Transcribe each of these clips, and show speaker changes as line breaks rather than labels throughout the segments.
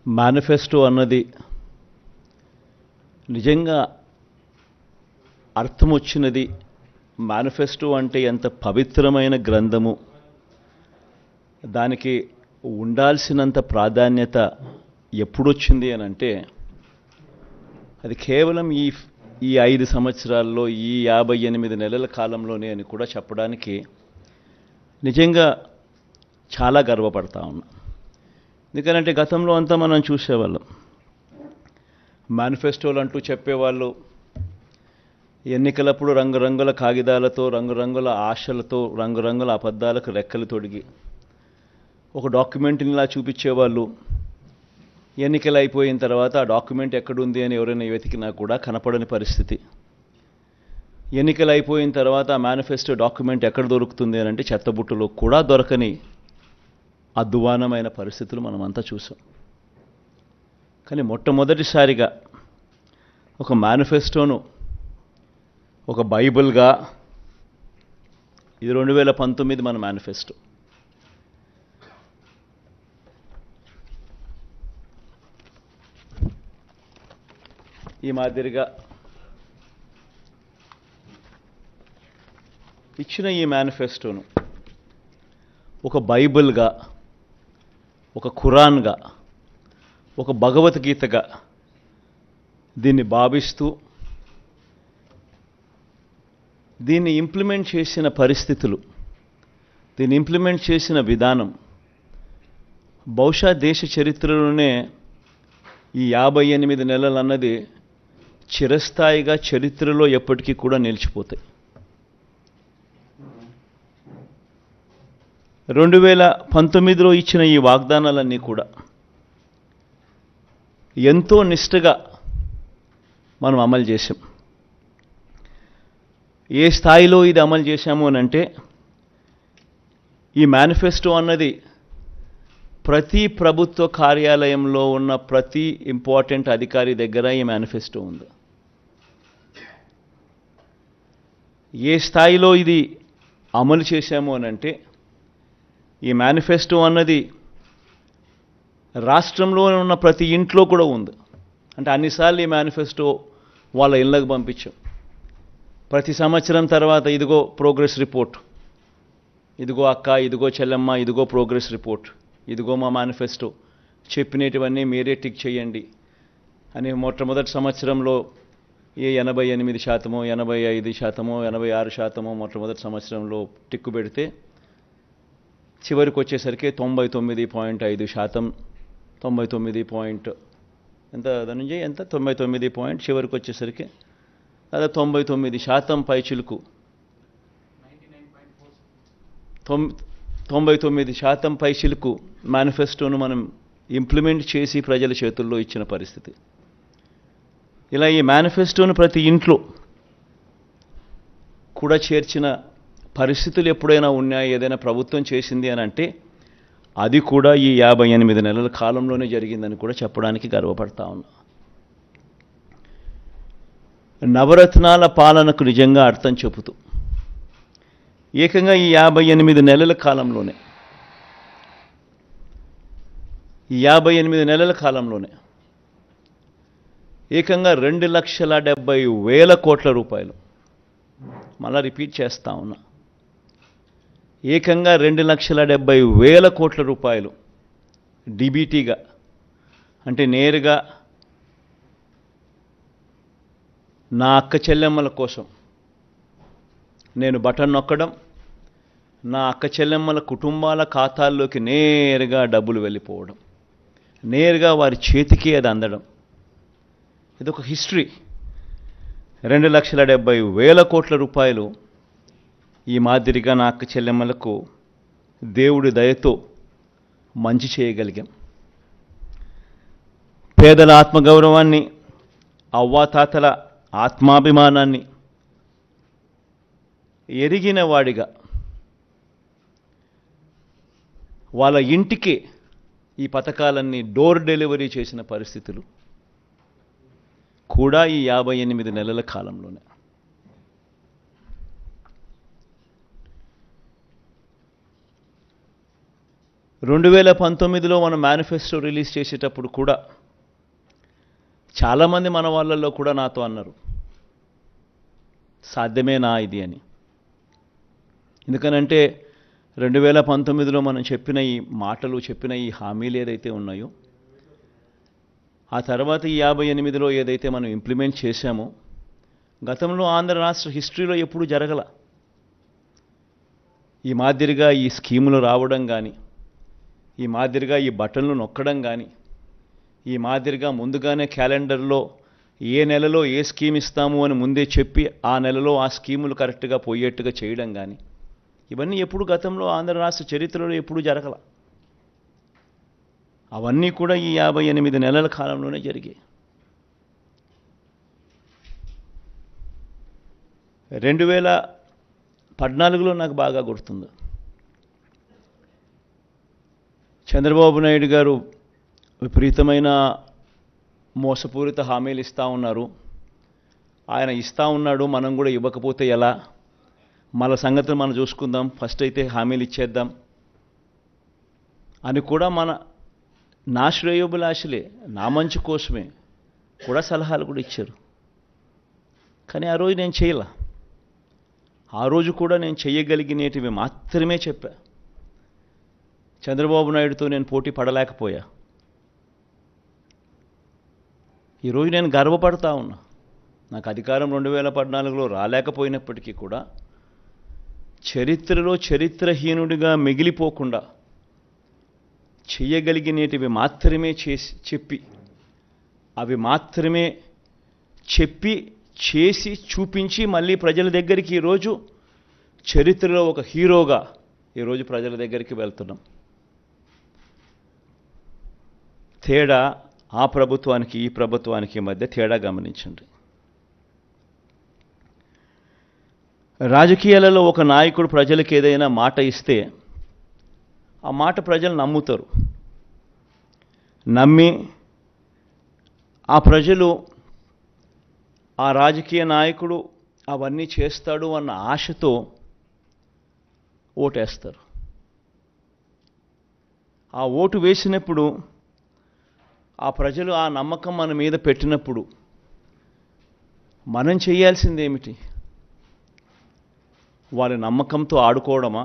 Manifesto అన్నది నిజంగా అర్థం వచ్చినది. మేనిఫెస్టో అంటే ఎంత పవిత్రమైన గ్రంథము, దానికి ఉండాల్సినంత ప్రాధాన్యత ఎప్పుడొచ్చింది అని అంటే అది కేవలం ఈ 5 సంవత్సరాల్లో, ఈ 58 నెలల కాలంలోనే అని కూడా చెప్పడానికి నిజంగా చాలా గర్వపడతా ఉన్నా. ఎందుకంటే గతంలో అంతా మనం చూసేవాళ్ళం, మేనిఫెస్టోలు అంటూ చెప్పేవాళ్ళు ఎన్నికలప్పుడు రంగురంగుల కాగితాలతో, రంగురంగుల ఆశలతో, రంగురంగుల అబద్ధాలకు రెక్కలు తొడిగి ఒక డాక్యుమెంట్ని ఇలా చూపించేవాళ్ళు. ఎన్నికలు అయిపోయిన తర్వాత ఆ డాక్యుమెంట్ ఎక్కడుంది అని ఎవరైనా వెతికినా కూడా కనపడని పరిస్థితి. ఎన్నికలు అయిపోయిన తర్వాత ఆ మేనిఫెస్టో డాక్యుమెంట్ ఎక్కడ దొరుకుతుంది అని అంటే చెత్తబుట్టలో కూడా దొరకని అధ్వానమైన పరిస్థితులు మనమంతా చూసాం. కానీ మొట్టమొదటిసారిగా ఒక మేనిఫెస్టోను ఒక బైబిల్గా, ఇది 2019 మన మేనిఫెస్టో, ఈ మాదిరిగా ఇచ్చిన ఈ మేనిఫెస్టోను ఒక బైబిల్గా, ఒక ఖురాన్గా, ఒక భగవద్గీతగా దీన్ని భావిస్తూ దీన్ని ఇంప్లిమెంట్ చేసిన పరిస్థితులు, దీన్ని ఇంప్లిమెంట్ చేసిన విధానం బహుశా దేశ చరిత్రలోనే ఈ 58 నెలలు అన్నది చిరస్థాయిగా చరిత్రలో ఎప్పటికీ కూడా నిలిచిపోతాయి. 2019లో ఇచ్చిన ఈ వాగ్దానాలన్నీ కూడా ఎంతో నిష్ఠగా మనం అమలు చేశాం. ఏ స్థాయిలో ఇది అమలు చేశాము అని అంటే, ఈ మేనిఫెస్టో అన్నది ప్రతి ప్రభుత్వ కార్యాలయంలో ఉన్న ప్రతి ఇంపార్టెంట్ అధికారి దగ్గర ఈ మేనిఫెస్టో ఉంది. ఏ స్థాయిలో ఇది అమలు చేశాము అని అంటే, ఈ మేనిఫెస్టో అన్నది రాష్ట్రంలో ఉన్న ప్రతి ఇంట్లో కూడా ఉంది. అంటే అన్నిసార్లు ఈ మేనిఫెస్టో వాళ్ళ ఇళ్ళకు పంపించాం. ప్రతి సంవత్సరం తర్వాత ఇదిగో ప్రోగ్రెస్ రిపోర్ట్, ఇదిగో అక్క, ఇదిగో చెల్లెమ్మ, ఇదిగో ప్రోగ్రెస్ రిపోర్ట్, ఇదిగో మా మేనిఫెస్టో, చెప్పినటువన్నీ మీరే టిక్ చేయండి అని మొట్టమొదటి సంవత్సరంలో 88%, 85%, 86% మొట్టమొదటి సంవత్సరంలో టిక్కు పెడితే చివరికి వచ్చేసరికి 99.5%, 99 ఎంత ధనంజయ్, ఎంత 99 చివరికి వచ్చేసరికి అదే 99% పైచిలుకు, 99% పైచిలుకు మేనిఫెస్టోను మనం ఇంప్లిమెంట్ చేసి ప్రజల చేతుల్లో ఇచ్చిన పరిస్థితి. ఇలా ఈ మేనిఫెస్టోను ప్రతి ఇంట్లో కూడా చేర్చిన పరిస్థితులు ఎప్పుడైనా ఉన్నాయి, ఏదైనా ప్రభుత్వం చేసింది అని అంటే అది కూడా ఈ 58 నెలల కాలంలోనే జరిగిందని కూడా చెప్పడానికి గర్వపడతా ఉన్నా. నవరత్నాల పాలనకు నిజంగా అర్థం చెబుతూ ఏకంగా ఈ 58 నెలల కాలంలోనే, ఈ 58 నెలల కాలంలోనే ఏకంగా 2,70,000 కోట్ల రూపాయలు, మళ్ళా రిపీట్ చేస్తా ఉన్నా, ఏకంగా 2,70,000 కోట్ల రూపాయలు డిబిటీగా, అంటే నేరుగా నా అక్క చెల్లెమ్మల కోసం నేను బటన్ నొక్కడం, నా అక్క చెల్లెమ్మల కుటుంబాల ఖాతాల్లోకి నేరుగా డబ్బులు వెళ్ళిపోవడం, నేరుగా వారి చేతికి అది అందడం, ఇదొక హిస్టరీ. 2,70,000 కోట్ల రూపాయలు ఈ మాదిరిగా నా అక్క చెల్లెమ్మలకు దేవుడి దయతో మంచి చేయగలిగాం. పేదల ఆత్మగౌరవాన్ని, అవ్వాతాతల ఆత్మాభిమానాన్ని ఎరిగిన వాడిగా వాళ్ళ ఇంటికి ఈ పథకాలన్నీ డోర్ డెలివరీ చేసిన పరిస్థితులు కూడా ఈ 58 నెలల కాలంలోనే. 2019లో మనం మేనిఫెస్టో రిలీజ్ చేసేటప్పుడు కూడా చాలామంది మన వాళ్ళల్లో కూడా నాతో అన్నారు, సాధ్యమేనా ఇది అని. ఎందుకనంటే 2019లో మనం చెప్పిన ఈ మాటలు, చెప్పిన ఈ హామీలు ఏదైతే ఉన్నాయో, ఆ తర్వాత ఈ 58లో ఏదైతే మనం ఇంప్లిమెంట్ చేశామో, గతంలో ఆంధ్ర రాష్ట్ర హిస్టరీలో ఎప్పుడూ జరగల. ఈ మాదిరిగా ఈ స్కీములు రావడం కానీ, ఈ మాదిరిగా ఈ బటన్లు నొక్కడం కానీ, ఈ మాదిరిగా ముందుగానే క్యాలెండర్లో ఏ నెలలో ఏ స్కీమ్ ఇస్తాము అని ముందే చెప్పి ఆ నెలలో ఆ స్కీములు కరెక్ట్గా పోయేట్టుగా చేయడం కానీ, ఇవన్నీ ఎప్పుడు గతంలో ఆంధ్ర రాష్ట్ర చరిత్రలో ఎప్పుడూ జరగల. అవన్నీ కూడా ఈ 58 నెలల కాలంలోనే జరిగాయి. 2014లో నాకు బాగా గుర్తుంది. చంద్రబాబు నాయుడు గారు విపరీతమైన మోసపూరిత హామీలు ఇస్తూ ఉన్నారు. ఆయన ఇస్తూ ఉన్నాడు, మనం కూడా ఇవ్వకపోతే ఎలా, మన సంగతులు మనం చూసుకుందాం, ఫస్ట్ అయితే హామీలు ఇచ్చేద్దాం అని కూడా నా శ్రేయోభిలాషులే, నా మంచి కోసమే కూడా సలహాలు కూడా ఇచ్చారు. కానీ ఆ రోజు నేను చేయలే. ఆ రోజు కూడా నేను చేయగలిగినటివి మాత్రమే చెప్పా. చంద్రబాబు నాయుడుతో నేను పోటీ పడలేకపోయా. ఈరోజు నేను గర్వపడతా ఉన్నా. నాకు అధికారం 2014లో రాలేకపోయినప్పటికీ కూడా చరిత్రలో చరిత్రహీనుడిగా మిగిలిపోకుండా చేయగలిగినటివి మాత్రమే చెప్పి, అవి మాత్రమే చెప్పి చేసి చూపించి మళ్ళీ ప్రజల దగ్గరికి ఈరోజు చరిత్రలో ఒక హీరోగా ఈరోజు ప్రజల దగ్గరికి వెళ్తున్నాం. తేడా ఆ ప్రభుత్వానికి ఈ ప్రభుత్వానికి మధ్య తేడా గమనించండి. రాజకీయాలలో ఒక నాయకుడు ప్రజలకు ఏదైనా మాట ఇస్తే ఆ మాట ప్రజలు నమ్ముతారు. నమ్మి ఆ ప్రజలు ఆ రాజకీయ నాయకుడు అవన్నీ చేస్తాడు అన్న ఆశతో ఓటేస్తారు. ఆ ఓటు వేసినప్పుడు ఆ ప్రజలు ఆ నమ్మకం మన మీద పెట్టినప్పుడు మనం చేయాల్సింది ఏమిటి? వారి నమ్మకంతో ఆడుకోవడమా,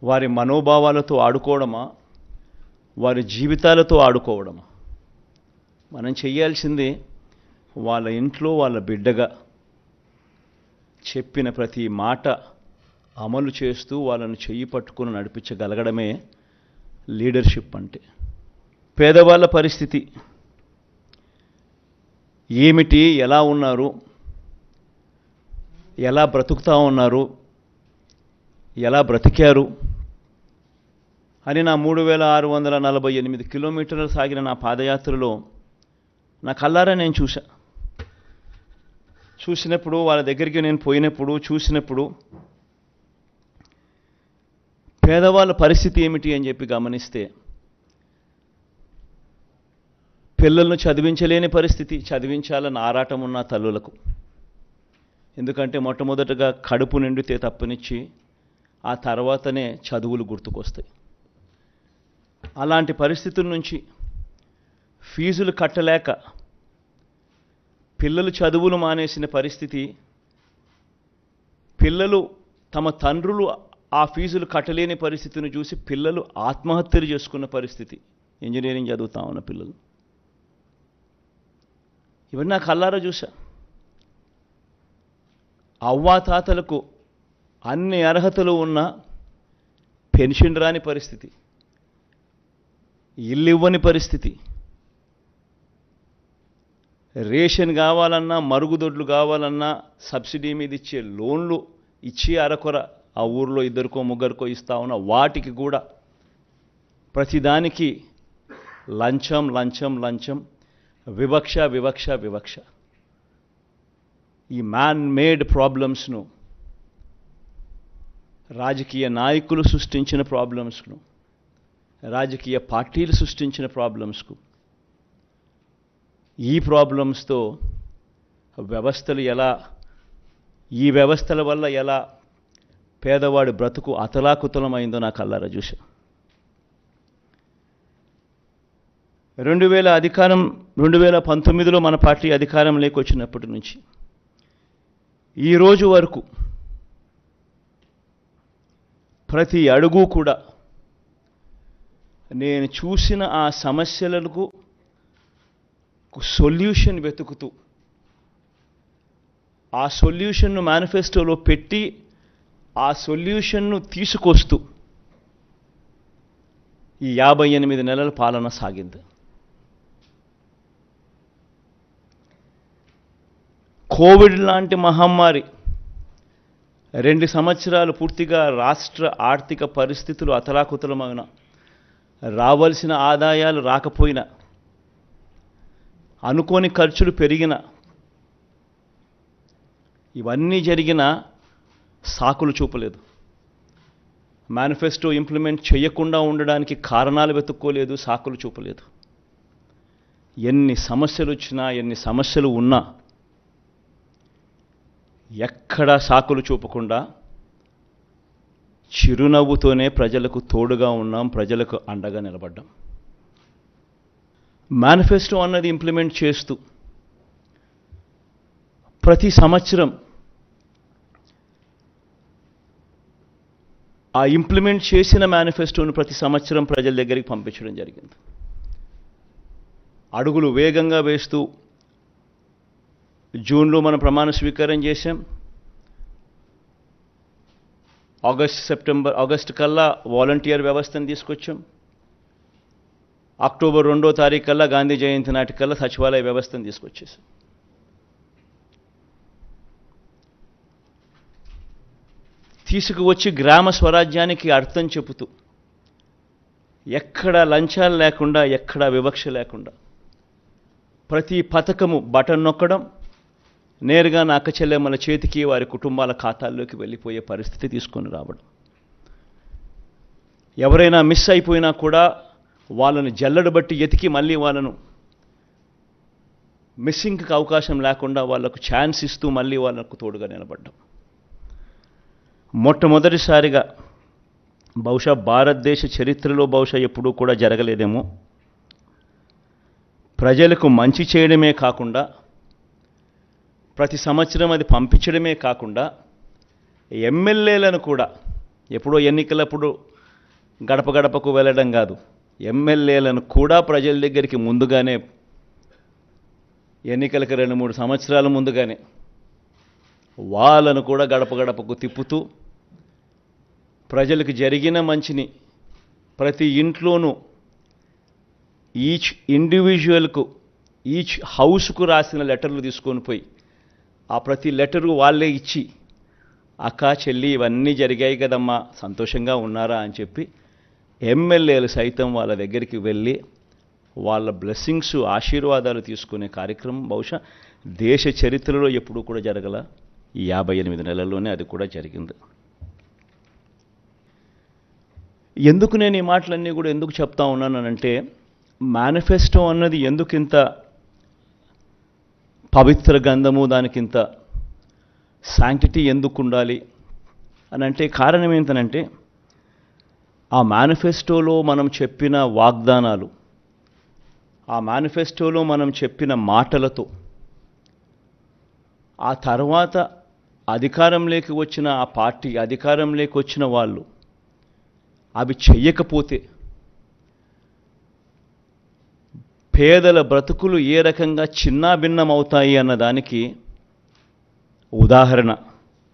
వారి మనోభావాలతో ఆడుకోవడమా, వారి జీవితాలతో ఆడుకోవడమా? మనం చేయాల్సింది వాళ్ళ ఇంట్లో వాళ్ళ బిడ్డగా చెప్పిన ప్రతి మాట అమలు చేస్తూ వాళ్ళను చెయ్యి పట్టుకుని నడిపించగలగడమే లీడర్షిప్ అంటే. పేదవాళ్ళ పరిస్థితి ఏమిటి, ఎలా ఉన్నారు, ఎలా బ్రతుకుతూ ఉన్నారు, ఎలా బ్రతికారు అని నా 3648 కిలోమీటర్లు సాగిన నా పాదయాత్రలో నా కళ్ళారా నేను చూసినప్పుడు, వాళ్ళ దగ్గరికి నేను పోయినప్పుడు, చూసినప్పుడు పేదవాళ్ళ పరిస్థితి ఏమిటి అని చెప్పి గమనిస్తే, పిల్లలను చదివించలేని పరిస్థితి, చదివించాలని ఆరాటం ఉన్న తల్లులకు. ఎందుకంటే మొట్టమొదటగా కడుపు నిండితే తప్పనిచ్చి ఆ తర్వాతనే చదువులు గుర్తుకొస్తాయి. అలాంటి పరిస్థితుల నుంచి ఫీజులు కట్టలేక పిల్లలు చదువులు మానేసిన పరిస్థితి, పిల్లలు తమ తండ్రులు ఆ ఫీజులు కట్టలేని పరిస్థితిని చూసి పిల్లలు ఆత్మహత్యలు చేసుకున్న పరిస్థితి, ఇంజనీరింగ్ చదువుతా ఉన్న పిల్లలు. ఇవన్నీ నా కళ్ళారా చూసా. అవ్వాతాతలకు అన్ని అర్హతలు ఉన్న పెన్షన్ రాని పరిస్థితి, ఇల్లు ఇవ్వని పరిస్థితి, రేషన్ కావాలన్నా, మరుగుదొడ్లు కావాలన్నా సబ్సిడీ మీద ఇచ్చే లోన్లు ఇచ్చి అరకొర ఆ ఊర్లో ఇద్దరికో ముగ్గురికో ఇస్తా ఉన్న వాటికి కూడా ప్రతిదానికి లంచం లంచం లంచం, వివక్ష వివక్ష వివక్ష. ఈ మ్యాన్ మేడ్ ప్రాబ్లమ్స్ను, రాజకీయ నాయకులు సృష్టించిన ప్రాబ్లమ్స్ను, రాజకీయ పార్టీలు సృష్టించిన ప్రాబ్లమ్స్కు, ఈ ప్రాబ్లమ్స్తో వ్యవస్థలు ఎలా, ఈ వ్యవస్థల వల్ల ఎలా పేదవాడి బ్రతుకు అతలాకుతలమైందో నా కళ్ళారా చూశా. 2019లో మన పార్టీ అధికారంలోకి వచ్చినప్పటి నుంచి ఈ రోజు వరకు ప్రతి అడుగు కూడా నేను చూసిన ఆ సమస్యలకు సొల్యూషన్ వెతుకుతూ ఆ సొల్యూషన్ను మేనిఫెస్టోలో పెట్టి ఆ సొల్యూషన్ను తీసుకొస్తూ ఈ 58 నెలల పాలన సాగింది. కోవిడ్ లాంటి మహమ్మారి 2 సంవత్సరాలు పూర్తిగా రాష్ట్ర ఆర్థిక పరిస్థితులు అతలాకుతలమైన, రావాల్సిన ఆదాయాలు రాకపోయినా, అనుకోని ఖర్చులు పెరిగిన, ఇవన్నీ జరిగినా సాకులు చూపలేదు. మేనిఫెస్టో ఇంప్లిమెంట్ చేయకుండా ఉండడానికి కారణాలు వెతుక్కోలేదు, సాకులు చూపలేదు. ఎన్ని సమస్యలు వచ్చినా, ఎన్ని సమస్యలు ఉన్నా ఎక్కడా సాకులు చూపకుండా చిరునవ్వుతోనే ప్రజలకు తోడుగా ఉన్నాం, ప్రజలకు అండగా నిలబడ్డాం. మేనిఫెస్టో అన్నది ఇంప్లిమెంట్ చేస్తూ ప్రతి సంవత్సరం ఆ ఇంప్లిమెంట్ చేసిన మేనిఫెస్టోను ప్రతి సంవత్సరం ప్రజల దగ్గరికి పంపించడం జరిగింది. అడుగులు వేగంగా వేస్తూ జూన్లో మనం ప్రమాణ స్వీకారం చేశాం. ఆగస్ట్ కల్లా వాలంటీర్ వ్యవస్థను తీసుకొచ్చాం. అక్టోబర్ 2వ తారీఖు కల్లా, గాంధీ జయంతి నాటికల్లా సచివాలయ వ్యవస్థను తీసుకొచ్చేసాం. తీసుకువచ్చి గ్రామ స్వరాజ్యానికి అర్థం చెబుతూ ఎక్కడ లంచాలు లేకుండా, ఎక్కడ వివక్ష లేకుండా ప్రతి పథకము బటన్ నొక్కడం, నేరుగా నా అక్క చెల్లెమ్మల చేతికి, వారి కుటుంబాల ఖాతాల్లోకి వెళ్ళిపోయే పరిస్థితి తీసుకొని రావడం. ఎవరైనా మిస్ అయిపోయినా కూడా వాళ్ళని జల్లెడ బట్టి ఎతికి మళ్ళీ వాళ్ళను మిస్సింగ్కి అవకాశం లేకుండా వాళ్లకు ఛాన్స్ ఇస్తూ మళ్ళీ వాళ్ళకు తోడుగా నిలబడ్డం. మొట్టమొదటిసారిగా బహుశా భారతదేశ చరిత్రలో బహుశా ఎప్పుడూ కూడా జరగలేదేమో, ప్రజలకు మంచి చేయడమే కాకుండా, ప్రతి సంవత్సరం అది పంపించడమే కాకుండా, ఎమ్మెల్యేలను కూడా ఎప్పుడో ఎన్నికలప్పుడు గడప గడపకు వెళ్ళడం కాదు, ఎమ్మెల్యేలను కూడా ప్రజల దగ్గరికి ముందుగానే, ఎన్నికలకు 2-3 సంవత్సరాల ముందుగానే వాళ్ళను కూడా గడప గడపకు తిప్పుతూ ప్రజలకు జరిగిన మంచిని ప్రతి ఇంట్లోనూ ఈచ్ ఇండివిజువల్కు, ఈచ్ హౌస్కు రాసిన లెటర్లు తీసుకొని పోయి ఆ ప్రతి లెటరు వాళ్ళే ఇచ్చి, అక్క చెల్లి ఇవన్నీ జరిగాయి కదమ్మా, సంతోషంగా ఉన్నారా అని చెప్పి ఎమ్మెల్యేలు సైతం వాళ్ళ దగ్గరికి వెళ్ళి వాళ్ళ బ్లెస్సింగ్స్, ఆశీర్వాదాలు తీసుకునే కార్యక్రమం బహుశా దేశ చరిత్రలో ఎప్పుడూ కూడా జరగల. ఈ 58 నెలల్లోనే అది కూడా జరిగింది. ఎందుకు నేను ఈ మాటలన్నీ కూడా ఎందుకు చెప్తా ఉన్నానంటే, మేనిఫెస్టో అన్నది ఎందుకింత పవిత్ర గంధము, దానికింత శాంక్టిటీ ఎందుకు ఉండాలి అని అంటే కారణం ఏంటనంటే, ఆ మేనిఫెస్టోలో మనం చెప్పిన వాగ్దానాలు, ఆ మేనిఫెస్టోలో మనం చెప్పిన మాటలతో ఆ తర్వాత అధికారంలోకి వచ్చిన ఆ పార్టీ, అధికారంలోకి వచ్చిన వాళ్ళు అవి చెయ్యకపోతే పేదల బ్రతుకులు ఏ రకంగా చిన్నాభిన్నమవుతాయి అన్నదానికి ఉదాహరణ